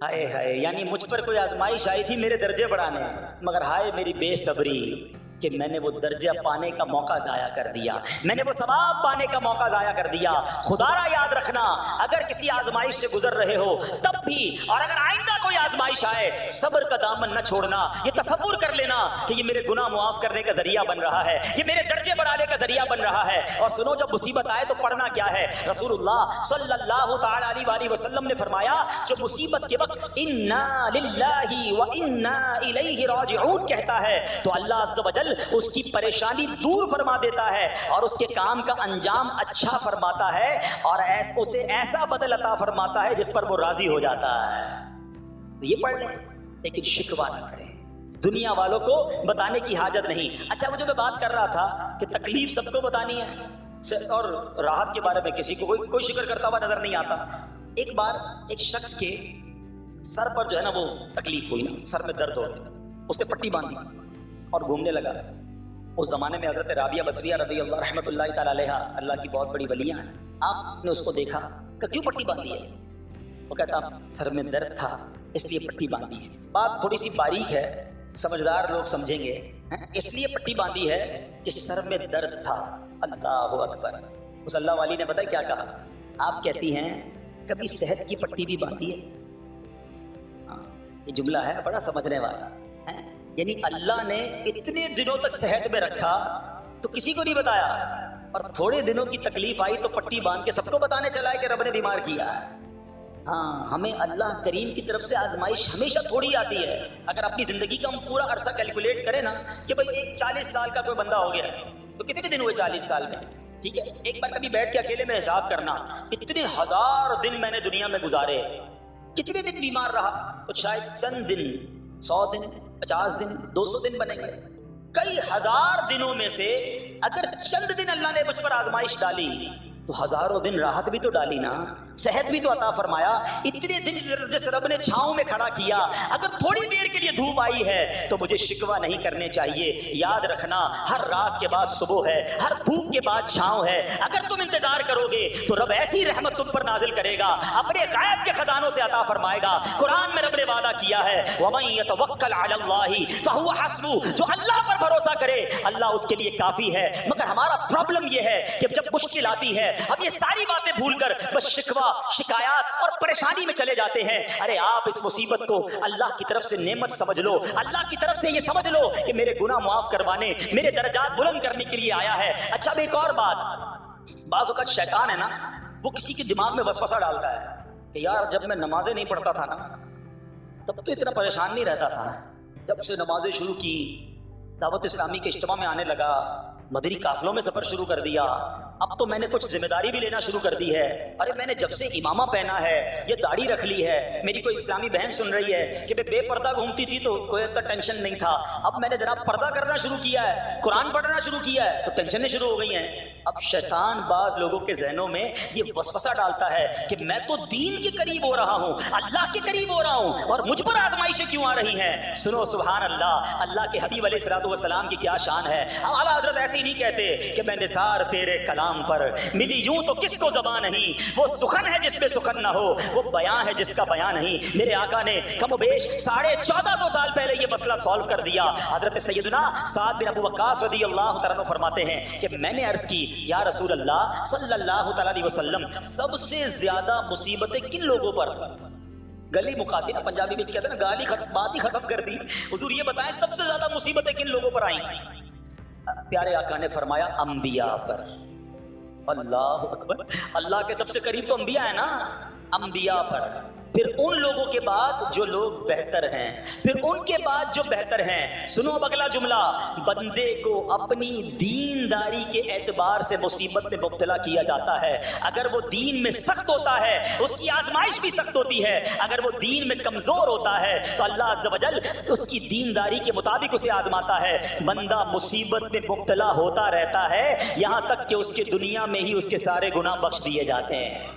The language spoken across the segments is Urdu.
ہائے ہائے، یعنی مجھ پر کوئی آزمائش آئی تھی میرے درجے بڑھانے، مگر ہائے میری بے صبری کہ میں نے وہ درجہ پانے کا موقع ضائع کر دیا، میں نے وہ ثواب پانے کا موقع ضائع کر دیا۔ خدا را یاد رکھنا، اگر کسی آزمائش سے گزر رہے ہو تب بھی، اور اگر آئندہ کوئی آزمائش آئے، صبر کا دامن نہ چھوڑنا، یہ تصور کر لینا کہ یہ میرے گناہ معاف کرنے کا ذریعہ بن رہا ہے، یہ میرے درجے بڑھانے کا ذریعہ بن رہا ہے۔ اور سنو، جب مصیبت آئے تو پڑھنا کیا ہے؟ رسول اللہ صلی اللہ تعالی علیہ وآلہ وسلم نے فرمایا، جو مصیبت کے وقت انا للہ و انا الیہ راجعون کہتا ہے تو اللہ عز و جل اس کی پریشانی دور فرما دیتا ہے اور اس کے کام کا انجام اچھا فرماتا ہے، اور اسے ایسا بدل عطا فرماتا ہے جس پر وہ راضی ہو جاتا ہے۔ تو یہ پڑھ لیں، لیکن شکوہ نہ کریں، دنیا والوں کو بتانے کی حاجت نہیں۔ اچھا، وہ جو میں بات کر رہا تھا کہ تکلیف سب کو بتانی ہے اور راحت کے بارے میں کسی کو کوئی شکر کرتا ہوا نظر نہیں آتا۔ ایک بار ایک شخص کے سر پر جو ہے نا وہ تکلیف ہوئی نا، سر میں درد ہو گیا، اس نے پٹی باندھی اور گھومنے لگا۔ اس زمانے میں حضرت رابعہ بصریہ رضی اللہ رحمۃ اللہ تعالی علیہ، اللہ کی بہت بڑی ولیاں ہیں، آپ نے اس کو دیکھا کہ کیوں پٹی باندھی ہے؟ وہ کہتا سر میں درد تھا اس لیے پٹی باندھی ہے۔ بات تھوڑی سی باریک ہے، سمجھدار لوگ سمجھیں گے، اس لیے پٹی باندھی ہے کہ سر میں درد تھا۔ اللہ اکبر۔ اس اللہ والی نے پتہ کیا کہا؟ آپ کہتی ہیں کبھی صحت کی پٹی بھی باندھی ہے؟ یہ جملہ ہے بڑا سمجھنے والا ہے، یعنی اللہ نے اتنے دنوں تک صحت میں رکھا تو کسی کو نہیں بتایا، اور تھوڑے دنوں کی تکلیف آئی تو پٹی باندھ کے سب کو بتانے چلا ہے کہ رب نے بیمار کیا ہے۔ ہاں، ہمیں اللہ کریم کی طرف سے آزمائش ہمیشہ تھوڑی آتی ہے۔ اگر اپنی زندگی کا ہم پورا عرصہ کیلکولیٹ کریں نا کہ بھائی ایک 40 سال کا کوئی بندہ ہو گیا تو کتنے دن ہوئے 40 سال میں؟ ٹھیک ہے، ایک بار کبھی بیٹھ کے اکیلے میں حساب کرنا، اتنے ہزار دن میں نے دنیا میں گزارے، کتنے دن بیمار رہا؟ تو شاید چند دن، 100 دن، 50 دن، 200 دن بنیں گے۔ کئی ہزار دنوں میں سے اگر چند دن اللہ نے مجھ پر آزمائش ڈالی تو ہزاروں دن راحت بھی تو ڈالی نا، صحت بھی تو عطا فرمایا۔ اتنے دن جس رب نے چھاؤں میں کھڑا کیا، اگر تھوڑی دیر کے لیے دھوپ آئی ہے تو مجھے شکوہ نہیں کرنے چاہیے۔ یاد رکھنا، ہر رات کے بعد صبح ہے، ہر دھوپ کے بعد چھاؤں ہے۔ اگر تم انتظار کرو گے تو رب ایسی رحمت تم پر نازل کرے گا، اپنے غیب کے خزانوں سے عطا فرمائے گا۔ قرآن میں رب نے وعدہ کیا ہے، وَمَن يَتَوَكَّلْ عَلَى اللَّهِ فَهُوَ حَسْبُهُ، جو اللہ پر بھروسہ کرے اللہ اس کے لیے کافی ہے۔ مگر ہمارا پرابلم یہ ہے کہ جب مشکل آتی ہے اب یہ ساری باتیں بھول کر بس شکوہ، شکایات اور پریشانی میں چلے جاتے ہیں۔ ارے آپ اس مصیبت کو اللہ کی طرف سے نعمت سمجھ لو، اللہ کی طرف سے یہ سمجھ لو کہ میرے گناہ معاف کروانے، میرے درجات بلند کرنے کے لیے آیا ہے۔ اچھا، اب ایک اور بات، بعض اوقات شیطان ہے نا، وہ کسی کے دماغ میں وسوسہ ڈالتا ہے کہ یار جب میں نمازیں نہیں پڑھتا تھا نا تب تو اتنا پریشان نہیں رہتا تھا، جب سے نمازیں شروع کی، دعوت اسلامی کے اجتماع میں آنے لگا، مدنی قافلوں میں سفر شروع کر دیا، اب تو میں نے کچھ ذمہ داری بھی لینا شروع کر دی ہے۔ ارے میں نے جب سے امامہ پہنا ہے، یہ داڑھی رکھ لی ہے، میری کوئی اسلامی بہن سن رہی ہے کہ میں بے پردہ گھومتی تھی تو کوئی اتنا ٹینشن نہیں تھا، اب میں نے جناب پردہ کرنا شروع کیا ہے، قرآن پڑھنا شروع کیا ہے تو ٹینشنیں شروع ہو گئی ہیں۔ اب شیطان بعض لوگوں کے ذہنوں میں یہ وسوسہ ڈالتا ہے کہ میں تو دین کے قریب ہو رہا ہوں، اللہ کے قریب ہو رہا ہوں، اور مجھ پر آزمائشیں کیوں آ رہی ہیں؟ سنو سبحان اللہ، اللہ کے حبیب علیہ الصلوۃ والسلام کی کیا شان ہے۔ اعلیٰ حضرت ایسے ہی نہیں کہتے کہ میں نثار تیرے کلام پر ملی یوں تو کس کو زبان نہیں، وہ سخن ہے جس میں سخن نہ ہو، وہ بیان ہے جس کا بیان نہیں۔ میرے آقا نے کم و بیش 1450 سال پہلے یہ مسئلہ سالو کر دیا۔ حضرت سیدنا سعد بن ابو وقاص رضی اللہ تعالیٰ عنہ فرماتے ہیں کہ میں نے عرض کی، یا رسول اللہ صلی اللہ تعالیٰ علیہ وسلم، سب سے زیادہ مصیبتیں کن لوگوں پر؟ گلی مکاتی نا، پنجابی میں کہتے ہیں نا، گالی بات ہی ختم کر دی۔ حضور یہ بتائیں سب سے زیادہ مصیبتیں کن لوگوں پر آئیں؟ پیارے آقا نے فرمایا انبیاء پر۔ اللہ اکبر، اللہ کے سب سے قریب تو انبیاء ہیں نا، انبیاء پر، پھر ان لوگوں کے بعد جو لوگ بہتر ہیں، پھر ان کے بعد جو بہتر ہیں۔ سنو اب اگلا جملہ، بندے کو اپنی دینداری کے اعتبار سے مصیبت میں مبتلا کیا جاتا ہے۔ اگر وہ دین میں سخت ہوتا ہے اس کی آزمائش بھی سخت ہوتی ہے، اگر وہ دین میں کمزور ہوتا ہے تو اللہ عز و جل اس کی دینداری کے مطابق اسے آزماتا ہے۔ بندہ مصیبت میں مبتلا ہوتا رہتا ہے یہاں تک کہ اس کے دنیا میں ہی اس کے سارے گناہ بخش دیے جاتے ہیں۔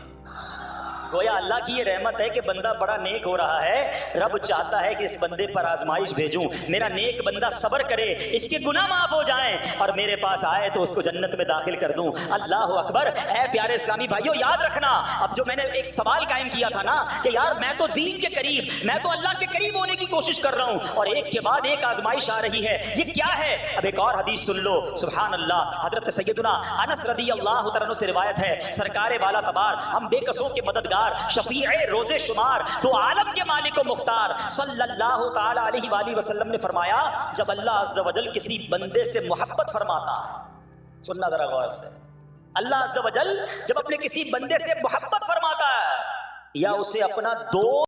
گویا اللہ کی یہ رحمت ہے کہ بندہ بڑا نیک ہو رہا ہے، رب چاہتا ہے کہ اس بندے پر آزمائش بھیجوں، میرا نیک بندہ صبر کرے، اس کے گناہ معاف ہو جائیں اور میرے پاس آئے تو اس کو جنت میں داخل کر دوں۔ اللہ اکبر۔ اے پیارے اسلامی بھائیو، یاد رکھنا، اب جو میں نے ایک سوال قائم کیا تھا نا کہ یار میں تو دین کے قریب، میں تو اللہ کے قریب ہونے کی کوشش کر رہا ہوں اور ایک کے بعد ایک آزمائش آ رہی ہے، یہ کیا ہے؟ اب ایک اور حدیث سن لو، سبحان اللہ۔ حضرت سیدنا انس رضی اللہ تعالیٰ عنہ سے روایت ہے، سرکار بالا تبار، ہم بے کسوں کے مددگار، شفیع روز شمار، تو عالم کے مالک و مختار صلی اللہ تعالی علیہ وآلہ وسلم نے فرمایا، جب اللہ عز و جل کسی بندے سے محبت فرماتا ہے، سننا ذرا غور سے، اللہ عز و جل جب اپنے کسی بندے سے محبت فرماتا ہے یا اسے اپنا دوست